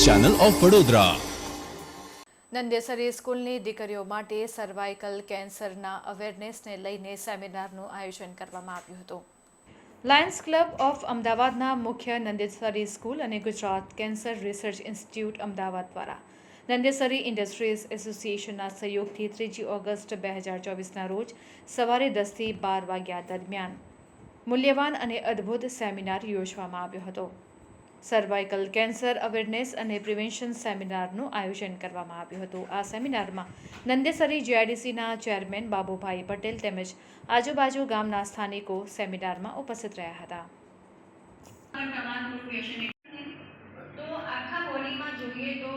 Channel of Vadodara. Nandesari સ્કૂલની દીકરીઓ માટે સર્વાઇકલ કેન્સરના અવેરનેસને લઈને સેમિનારનું આયોજન કરવામાં આવ્યું હતું। લાયન્સ ક્લબ ઓફ અમદાવાદના મુખ્ય નંદેસરી સ્કૂલ અને Gujarat cancer research institute Ahmedabad દ્વારા નંદેસરી ઇન્ડસ્ટ્રીઝ એસોસિએશનના સહયોગથી 3 ઓગસ્ટ 2024ના રોજ સવારે 10 થી 12 વાગ્યા દરમિયાન મૂલ્યવાન અને અદ્ભુત સેમિનાર યોજવામાં આવ્યો હતો। સર્વાઇકલ કેન્સર અવેરનેસ અને પ્રિવેન્શન સેમિનારનું આયોજન કરવામાં આવ્યું હતું। આ સેમિનારમાં નંદેસરી જીઆઈડીસીના ચેરમેન બાબુભાઈ પટેલ તેમજ આજુબાજુ ગામના સ્થાનિકો સેમિનારમાં ઉપસ્થિત રહ્યા હતા। તો આખા બોડીમાં જોઈએ તો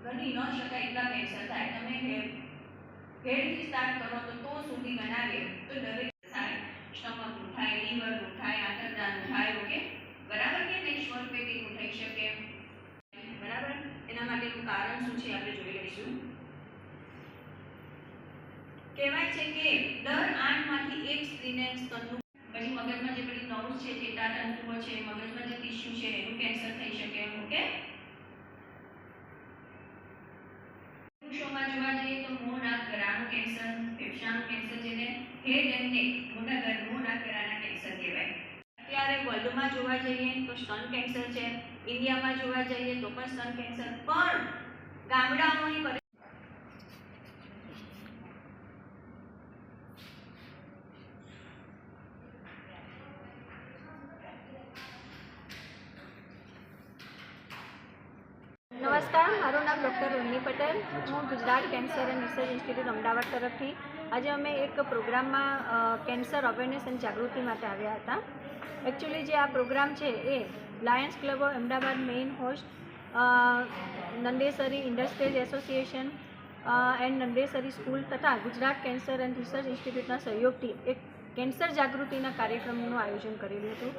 ગણી ન શકાય એટલા કેન્સર થાય। તમે હેડથી સ્ટાર્ટ કરો તો સુધી બનાવીએ તો દરેક થાય, સ્ટમકનું થાય, લીવરનું થાય, આંતરડાનું થાય, ઓકે બરાબર કે નહીં? સ્વરપેટીનું થઈ શકે બરાબર। એના માટેનું કારણ શું છે આપણે જોઈ લઈશું। કહેવાય છે કે દર 8 માંથી એક સ્ત્રીને સ્તનનું, પછી મગજમાં જે પેલી નર્વ્સ છે, ચેતાતંતુઓ છે, મગજમાં જે ટિશ્યુ છે એનું કેન્સર થઈ શકે, ઓકે। પુરુષોમાં જોવા જઈએ તો મોં નાક ગળાનું કેન્સર, ફેફસાનું કેન્સર, જેને હેડ એન્ડ નેક મોં નાક ગળાના કેન્સર કહેવાય। અત્યારે વર્લ્ડમાં જોવા જઈએ તો સ્તન કેન્સર છે, ઇન્ડિયામાં જોવા જઈએ તો પણ સ્તન કેન્સર, પણ ગામડાઓની નમસ્કાર, મારું નામ ડૉક્ટર રોહિણી પટેલ। હું Gujarat cancer and research institute Ahmedabad તરફથી આજે અમે એક પ્રોગ્રામમાં કેન્સર અવેરનેસ અને જાગૃતિ માટે આવ્યા હતા। એકચ્યુઅલી જે આ પ્રોગ્રામ છે એ Lions Club of Ahmedabad main host, Nandesari industries association and Nandesari school તથા ગુજરાત કેન્સર એન્ડ રિસર્ચ ઇન્સ્ટિટ્યૂટના સહયોગથી એક કેન્સર જાગૃતિના કાર્યક્રમનું આયોજન કરેલું હતું,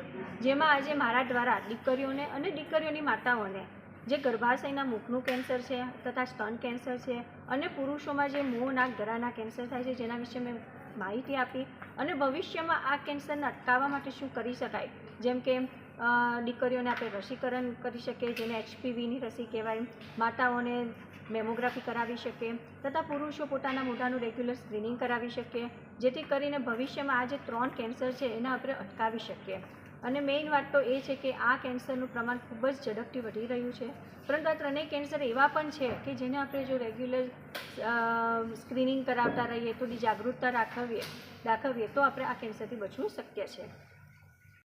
જેમાં આજે મારા દ્વારા દીકરીઓને અને દીકરીઓની માતાઓને જે ગર્ભાશયના મુખનું કેન્સર છે તથા સ્તન કેન્સર છે અને પુરુષોમાં જે મોં નાક ગળાના કેન્સર થાય છે જેના વિશે મેં માહિતી આપી અને ભવિષ્યમાં આ કેન્સરને અટકાવવા માટે શું કરી શકાય, જેમ કે દીકરીઓને આપણે રસીકરણ કરી શકીએ જેને HPVની રસી કહેવાય, માતાઓને મેમોગ્રાફી કરાવી શકીએ તથા પુરુષો પોતાના મોઢાનું રેગ્યુલર સ્ક્રીનિંગ કરાવી શકીએ, જેથી કરીને ભવિષ્યમાં આ જે 3 કેન્સર છે એને આપણે અટકાવી શકીએ। અને મેઇન વાત તો એ છે કે આ કેન્સરનું પ્રમાણ ખૂબ જ ઝડપથી વધી રહ્યું છે, પરંતુ આ 3 કેન્સર એવા પણ છે કે જેને આપણે જો રેગ્યુલર સ્ક્રીનિંગ કરાવતા રહીએ, થોડી જાગૃતતા દાખવીએ તો આપણે આ કેન્સરથી બચવું શક્ય છે।